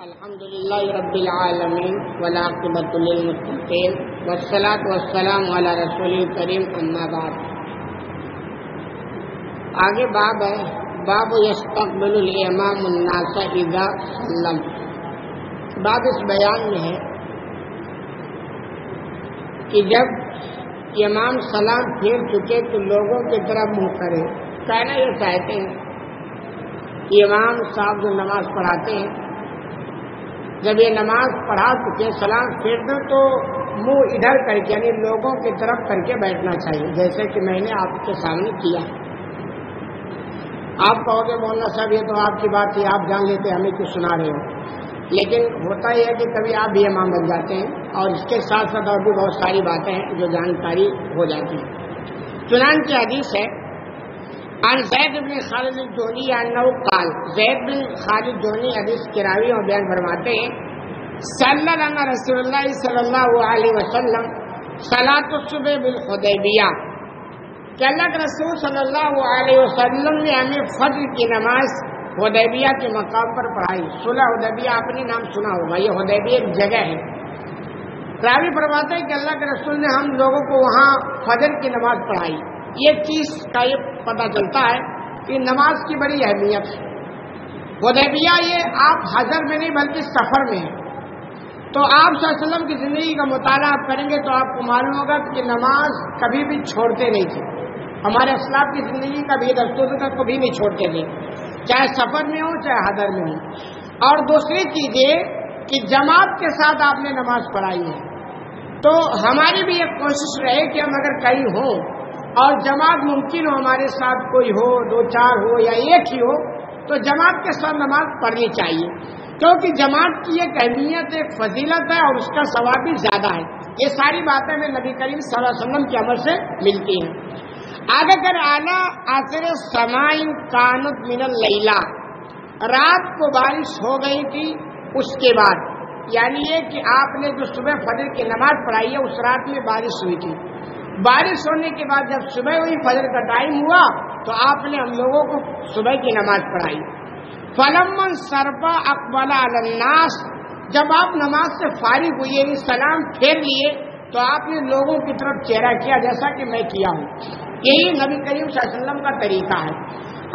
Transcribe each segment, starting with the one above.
الحمدللہ رب العالمین والعاقبۃ للمتقین والصلاۃ والسلام علی رسول الکریم اما بعد۔ آگے باب ہے، باب یستقبل الامام الناس اذا سلم۔ باب اس بیان میں ہے کہ جب امام سلام پھیر چکے تو لوگوں کی طرف منہ کرے۔ کہنا یہ چاہتے ہیں کہ امام صاحب جو نماز پڑھاتے ہیں، جب یہ نماز پڑھا چکے سلام پھیر دو تو منہ ادھر کر کے یعنی لوگوں کی طرف کر کے بیٹھنا چاہیے، جیسے کہ میں نے آپ کے سامنے کیا۔ آپ کہو گے مولانا صاحب یہ تو آپ کی بات تھی، آپ جان لیتے ہمیں کیوں سنا رہے ہو، لیکن ہوتا یہ ہے کہ کبھی آپ بھی امام بن جاتے ہیں اور اس کے ساتھ ساتھ اور بھی بہت ساری باتیں ہیں جو جانکاری ہو جاتی ہیں۔ چنانچہ حدیث ہے عن زید بن خالد الجہنی انہ قال، زید بن خالد جہنی حدیث کے راوی اور بیان فرماتے ہیں صلی لنا رسول اللہ صلی اللہ علیہ وسلم صلاۃ الصبح بالحدیبیہ، کہ اللہ کے رسول صلی اللہ علیہ وسلم نے ہمیں فجر کی نماز حدیبیہ کے مقام پر پڑھائی۔ صلح حدیبیہ آپ نے نام سنا ہوگا، یہ حدیبیہ ایک جگہ ہے۔ راوی فرماتے ہیں کہ اللہ کے رسول نے ہم لوگوں کو وہاں فجر کی نماز پڑھائی۔ یہ چیز کا یہ پتہ چلتا ہے کہ نماز کی بڑی اہمیت ہے۔ حدیبیہ یہ آپ حضر میں نہیں بلکہ سفر میں ہے، تو آپ صلی اللہ علیہ وسلم کی زندگی کا مطالعہ آپ کریں گے تو آپ کو معلوم ہوگا کہ نماز کبھی بھی چھوڑتے نہیں تھے۔ ہمارے اسلاف کی زندگی کا بھی دستور کا کبھی نہیں چھوڑتے تھے، چاہے سفر میں ہو چاہے حضر میں ہو۔ اور دوسری چیز یہ کہ جماعت کے ساتھ آپ نے نماز پڑھائی ہے، تو ہماری بھی ایک کوشش رہے کہ ہم اگر کہیں ہوں اور جماعت ممکن ہو، ہمارے ساتھ کوئی ہو، دو چار ہو یا ایک ہی ہو، تو جماعت کے ساتھ نماز پڑھنی چاہیے، کیونکہ جماعت کی ایک اہمیت ایک فضیلت ہے اور اس کا ثواب بھی زیادہ ہے۔ یہ ساری باتیں میں نبی کریم صلی اللہ علیہ وسلم کے عمل سے ملتی ہیں۔ آگے کر اعلیٰ آخر سمائن کانت من اللیلہ، رات کو بارش ہو گئی تھی اس کے بعد، یعنی یہ کہ آپ نے جو صبح فجر کی نماز پڑھائی ہے اس رات میں بارش ہوئی تھی۔ بارش ہونے کے بعد جب صبح ہوئی، فجر کا ٹائم ہوا، تو آپ نے ہم لوگوں کو صبح کی نماز پڑھائی۔ فلما انصرف اقبل علی الناس، جب آپ نماز سے فارغ ہوئے یعنی سلام پھیر لیے تو آپ نے لوگوں کی طرف چہرہ کیا جیسا کہ میں کیا ہوں۔ یہی نبی کریم صلی اللہ علیہ وسلم کا طریقہ ہے،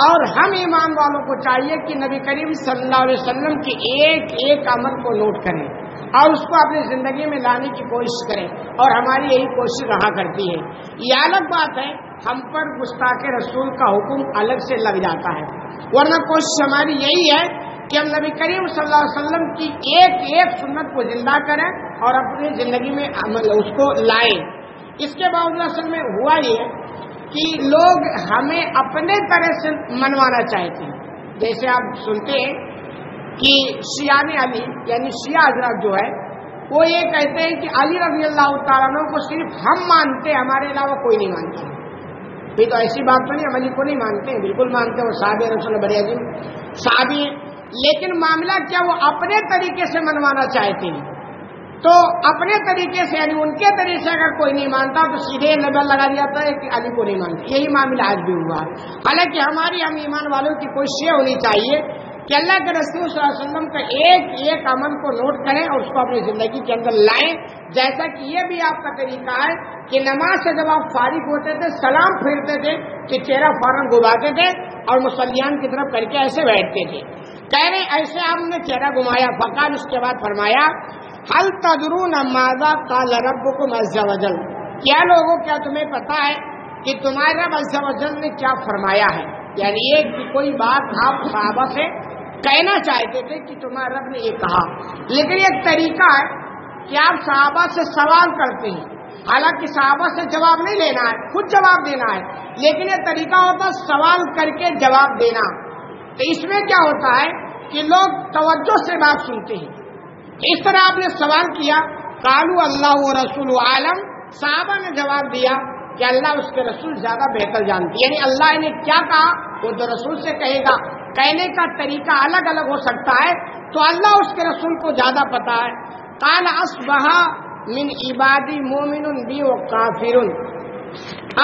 اور ہم ایمان والوں کو چاہیے کہ نبی کریم صلی اللہ علیہ وسلم کی ایک ایک عمل کو نوٹ کریں اور اس کو اپنی زندگی میں لانے کی کوشش کریں، اور ہماری یہی کوشش رہا کرتی ہے۔ یہ الگ بات ہے ہم پر گستاخ رسول کا حکم الگ سے لگ جاتا ہے، ورنہ کوشش ہماری یہی ہے کہ ہم نبی کریم صلی اللہ علیہ وسلم کی ایک ایک سنت کو زندہ کریں اور اپنی زندگی میں اس کو لائیں۔ اس کے باوجود اصل میں ہوا یہ کہ لوگ ہمیں اپنے طرح سے منوانا چاہتے ہیں۔ جیسے آپ سنتے ہیں کہ شیعان علی یعنی شیعہ حضرات جو ہے وہ یہ کہتے ہیں کہ علی رضی اللہ تعالیٰ عنہ کو صرف ہم مانتے ہیں، ہمارے علاوہ کوئی نہیں مانتے۔ یہ تو ایسی بات تو نہیں، ہم علی کو نہیں مانتے ہیں، بالکل مانتے ہیں، وہ صحابی رسول بڑے عظیم صحابی ہیں، لیکن معاملہ کیا وہ اپنے طریقے سے منوانا چاہتے ہیں، تو اپنے طریقے سے یعنی ان کے طریقے سے اگر کوئی نہیں مانتا تو سیدھے لیبل لگا دیا جاتا ہے کہ علی کو نہیں مانتے۔ یہی معاملہ آج بھی ہوا، حالانکہ ہم ایمان والوں کی کوشش یہ ہونی چاہیے کہ اللہ کے رسول صلی اللہ علیہ وسلم کا ایک ایک عمل کو نوٹ کریں اور اس کو اپنی زندگی کے اندر لائیں، جیسا کہ یہ بھی آپ کا طریقہ ہے کہ نماز سے جب آپ فارغ ہوتے تھے سلام پھیرتے تھے کہ چہرہ فوراً گھماتے تھے اور مصلیان کی طرف کر کے ایسے بیٹھتے تھے۔ کہہ رہے ایسے آپ نے چہرہ گھمایا، فقال اس کے بعد فرمایا هل تدرون ماذا قال ربكم عز وجل، کیا لوگوں کیا تمہیں پتا ہے کہ تمہارا رب عز وجل نے کیا فرمایا ہے؟ یعنی یہ کہ کوئی بات آپ صحابہ سے کہنا چاہتے تھے کہ تمہارے رب نے یہ کہا، لیکن ایک طریقہ ہے کہ آپ صحابہ سے سوال کرتے ہیں، حالانکہ صحابہ سے جواب نہیں لینا ہے، خود جواب دینا ہے، لیکن یہ طریقہ ہوتا ہے سوال کر کے جواب دینا۔ تو اس میں کیا ہوتا ہے کہ لوگ توجہ سے بات سنتے ہیں۔ اس طرح آپ نے سوال کیا، قالوا اللہ و رسول عالم، صحابہ نے جواب دیا کہ اللہ اس کے رسول زیادہ بہتر جانتے، یعنی اللہ نے کیا کہا وہ تو رسول سے کہے گا، کہنے کا طریقہ الگ الگ ہو سکتا ہے، تو اللہ اس کے رسول کو زیادہ پتا ہے۔ قال اصبح من عبادی مومن بی و کافر،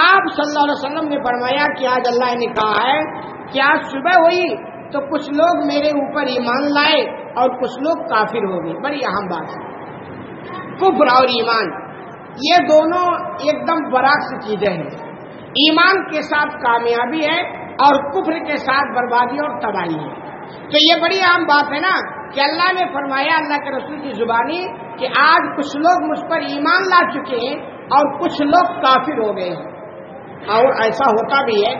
آپ صلی اللہ علیہ وسلم نے فرمایا کہ آج اللہ نے کہا ہے کہ آج صبح ہوئی تو کچھ لوگ میرے اوپر ایمان لائے اور کچھ لوگ کافر ہو گئے. بڑی اہم بات ہے. کفر اور ایمان یہ دونوں ایک دم برعکس چیزیں ہیں. ایمان کے ساتھ کامیابی ہے اور کفر کے ساتھ بربادی اور تباہی ہے. تو یہ بڑی اہم بات ہے نا کہ اللہ نے فرمایا اللہ کے رسول کی زبانی کہ آج کچھ لوگ مجھ پر ایمان لا چکے ہیں اور کچھ لوگ کافر ہو گئے ہیں. اور ایسا ہوتا بھی ہے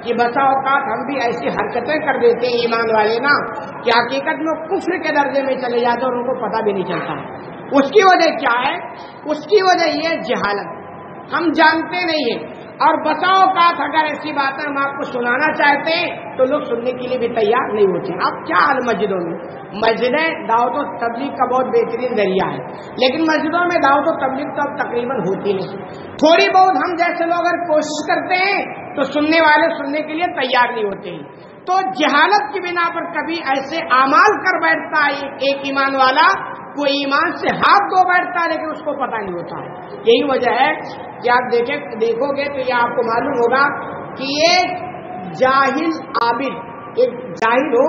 کہ بسا اوقات ہم بھی ایسی حرکتیں کر دیتے ہیں ایمان والے نا کہ حقیقت میں کفر کے درجے میں چلے جاتے ہیں اور ان کو پتہ بھی نہیں چلتا. اس کی وجہ کیا ہے؟ اس کی وجہ یہ جہالت. ہم جانتے نہیں ہیں اور بسا اوقات اگر ایسی باتیں ہم آپ کو سنانا چاہتے ہیں تو لوگ سننے کے لیے بھی تیار نہیں ہوتے. اب کیا حال مسجدوں میں؟ مسجدیں دعوت و تبلیغ کا بہت بہترین ذریعہ ہے, لیکن مسجدوں میں دعوت و تبلیغ تو اب تقریباً ہوتی نہیں. تھوڑی بہت ہم جیسے لوگ اگر کوشش کرتے ہیں تو سننے والے سننے کے لیے تیار نہیں ہوتے ہیں. تو جہالت کی بنا پر کبھی ایسے اعمال کر بیٹھتا ہے ایک ایمان والا, کوئی ایمان سے ہاتھ دھو بیٹھتا ہے لیکن اس کو پتہ نہیں ہوتا ہے. یہی وجہ ہے کہ آپ دیکھو گے تو یہ آپ کو معلوم ہوگا کہ ایک جاہل عابد, ایک جاہل ہو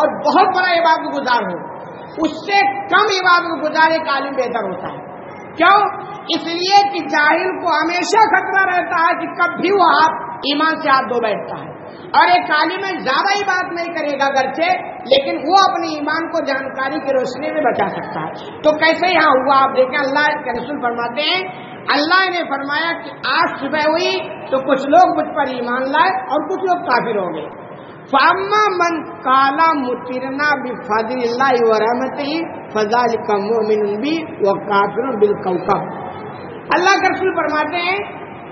اور بہت بڑا عبادت گزار ہو, اس سے کم عبادت گزار ایک عالم بہتر ہوتا ہے. کیوں؟ اس لیے کہ جاہل کو ہمیشہ خطرہ رہتا ہے کہ کب بھی وہ ایمان سے ہاتھ دھو بیٹھتا ہے, اور ایک عالم زیادہ ہی بات نہیں کرے گا گرچہ, لیکن وہ اپنے ایمان کو جانکاری کی روشنی میں بچا سکتا ہے. تو کیسے یہاں ہوا آپ دیکھیں, اللہ کے رسول فرماتے ہیں, اللہ نے فرمایا کہ آج صبح ہوئی تو کچھ لوگ مجھ پر ایمان لائے اور کچھ لوگ کافر ہو گئے. فاما من قال مطرنا بفضل اللہ ورحمتہ فذلک مؤمن بی وکافر بالکوكب. اللہ کے رسول فرماتے ہیں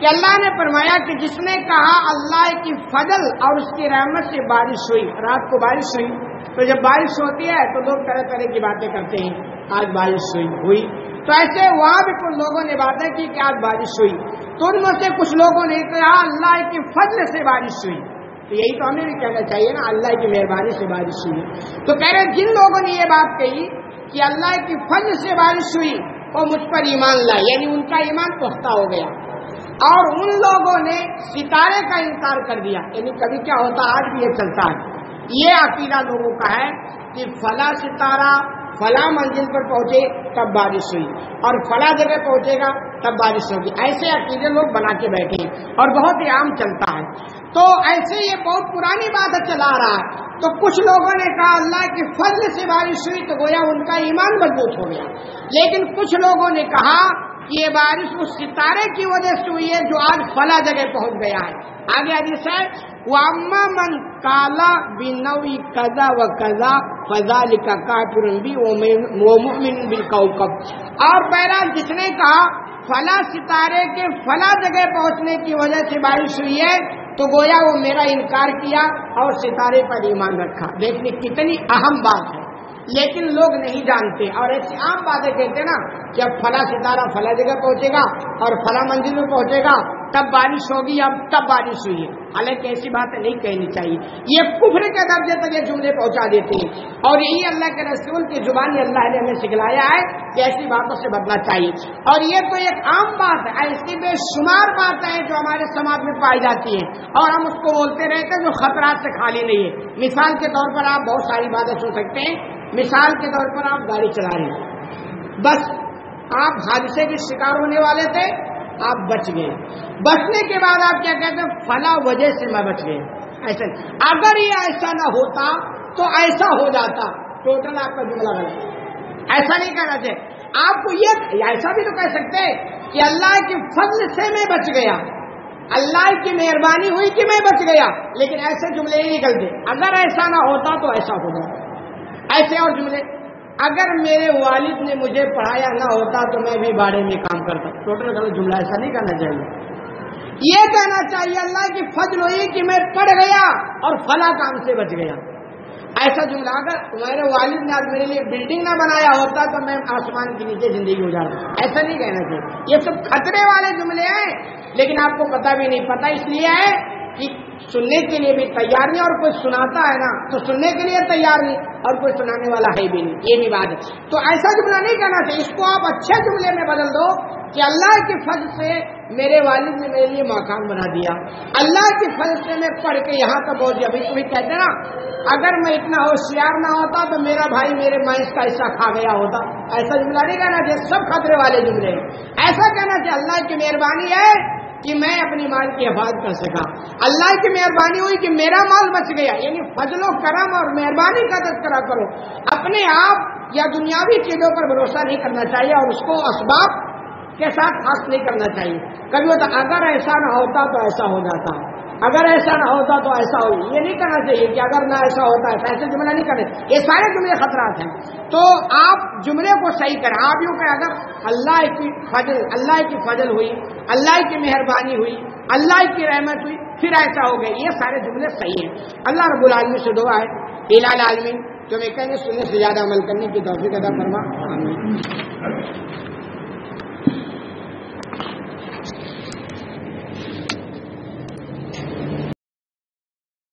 کہ اللہ نے فرمایا کہ جس نے کہا اللہ کی فضل اور اس کی رحمت سے بارش ہوئی, رات کو بارش ہوئی, تو جب بارش ہوتی ہے تو لوگ طرح طرح کی باتیں کرتے ہیں, آج بارش ہوئی. تو ایسے وہاں بھی کچھ لوگوں نے باتیں کی کہ آج بارش ہوئی, تو ان میں سے کچھ لوگوں نے کہا اللہ کی فضل سے بارش ہوئی. تو یہی تو ہمیں بھی کہنا چاہیے نا, اللہ کی مہربانی سے بارش ہوئی. تو کہہ رہے جن لوگوں نے یہ بات کہی کہ اللہ کی فضل سے بارش ہوئی وہ مجھ پر ایمان لائے, یعنی ان کا ایمان پختہ ہو گیا. اور ان لوگوں نے ستارے کا انکار کر دیا, یعنی کبھی کیا ہوتا ہے, آج بھی یہ چلتا ہے, یہ عقیدہ لوگوں کا ہے کہ فلاں ستارہ فلاں منزل پر پہنچے تب بارش ہوئی اور فلاں جگہ پہنچے گا تب بارش ہوگی. ایسے عقیدے لوگ بنا کے بیٹھے ہیں اور بہت ہی عام چلتا ہے. تو ایسے یہ بہت پرانی بات چلا رہا ہے. تو کچھ لوگوں نے کہا اللہ کی فضل سے بارش ہوئی تو گویا ان کا ایمان مضبوط ہو گیا, لیکن کچھ لوگوں نے کہا کہ یہ بارش اس ستارے کی وجہ سے ہوئی ہے جو آج فلاں جگہ پہنچ گیا ہے. آگے حدیث ہے وَأَمَّا مَنْ قَالَ بِنَوْعِ كَذَا وَكَذَا فَذَلِكَ كَافِرٌ بِي وَمُؤْمِنٌ بِالْكَوْكَبِ. اور بہرحال جس نے کہا فلاں ستارے کے فلاں جگہ پہنچنے کی وجہ سے بارش ہوئی ہے تو گویا وہ میرا انکار کیا اور ستارے پر ایمان رکھا. دیکھنے کتنی اہم بات ہے, لیکن لوگ نہیں جانتے اور ایسی عام باتیں کہتے نا کہ اب فلاں ستارہ فلاں جگہ پہنچے گا اور فلاں منزل میں پہنچے گا تب بارش ہوگی, اب تب بارش ہوئی ہے. حالانکہ ایسی باتیں نہیں کہنی چاہیے, یہ کفر کے درجے تک یہ جملے پہنچا دیتے ہیں. اور یہی اللہ کے رسول کی زبان اللہ نے ہمیں سکھلایا ہے کہ ایسی باتوں سے بچنا چاہیے. اور یہ تو ایک عام بات ہے, ایسی بے شمار باتیں ہیں جو ہمارے سماج میں پائی جاتی ہیں اور ہم اس کو بولتے رہتے ہیں جو خطرات سے خالی نہیں ہے. مثال کے طور پر آپ بہت ساری باتیں سن سکتے ہیں. مثال کے طور پر آپ گاڑی چلا رہے ہیں, بس آپ حادثے کے شکار ہونے والے تھے, آپ بچ گئے. بچنے کے بعد آپ کیا کہتے ہیں فلاں وجہ سے میں بچ گئے. ایسا اگر یہ ایسا نہ ہوتا تو ایسا ہو جاتا. ٹوٹل آپ کا جملہ غلط. ایسا نہیں کہنا چاہیے. آپ کو یہ ایسا بھی تو کہہ سکتے ہیں کہ اللہ کی فضل سے میں بچ گیا, اللہ کی مہربانی ہوئی کہ میں بچ گیا, لیکن ایسے جملے ہی نکلتے. اگر ایسا نہ ہوتا تو ایسا ہو جاتا. ایسے اور جملے, اگر میرے والد نے مجھے پڑھایا نہ ہوتا تو میں بھی باڑے میں کام کرتا. ٹوٹل غلط جملہ, ایسا نہیں کرنا چاہیے. یہ کہنا چاہیے اللہ کی فضل ہوئی کہ میں پڑھ گیا اور فلاں کام سے بچ گیا. ایسا جملہ, اگر میرے والد نے آج میرے لیے بلڈنگ نہ بنایا ہوتا تو میں آسمان کے نیچے زندگی گزارتا. ایسا نہیں کہنا چاہیے. یہ سب خطرے والے جملے ہیں, لیکن آپ کو پتہ بھی نہیں. پتہ اس لیے ہے کہ سننے کے لیے بھی تیار نہیں، اور کوئی سناتا ہے نا تو سننے کے لیے تیار نہیں، اور کوئی سنانے والا ہے بھی نہیں، یہ بھی بات ہے۔ تو ایسا جملہ نہیں کہنا چاہیے، اس کو آپ اچھے جملے میں بدل دو کہ اللہ کے فضل سے میرے والد نے میرے لیے مکان بنا دیا، اللہ کے فضل سے میں پڑھ کے یہاں تک پہنچ گیا۔ ابھی تمہیں کہتے نا اگر میں اتنا ہوشیار نہ ہوتا تو میرا بھائی میرے مائنس کا حصہ کھا گیا ہوتا، ایسا جملہ نہیں کہنا چاہیے، سب خطرے والے جملے ہیں۔ ایسا کہنا کہ اللہ کی مہربانی ہے کہ میں اپنی مال کی حفاظت کر سکا، اللہ کی مہربانی ہوئی کہ میرا مال بچ گیا، یعنی فضل و کرم اور مہربانی کا تذکرہ کرو۔ اپنے آپ یا دنیاوی چیزوں پر بھروسہ نہیں کرنا چاہیے، اور اس کو اسباب کے ساتھ خاص نہیں کرنا چاہیے۔ کبھی ہوتا اگر ایسا نہ ہوتا تو ایسا ہو جاتا، اگر ایسا نہ ہوتا تو ایسا ہو، یہ نہیں کرنا چاہیے کہ اگر نہ ایسا ہوتا ہے، ایسے جملہ نہیں کرنے، یہ سارے جملے خطرات ہیں۔ تو آپ جملے کو صحیح کریں، آپ یوں کہ اگر اللہ کی فضل ہوئی، اللہ کی مہربانی ہوئی، اللہ کی رحمت ہوئی، پھر ایسا ہو گیا، یہ سارے جملے صحیح ہیں۔ اللہ رب العالمین سے دعا ہے الہ العالمین تمہیں کہیں سننے سے زیادہ عمل کرنے کی توفیق عطا فرما، آمین۔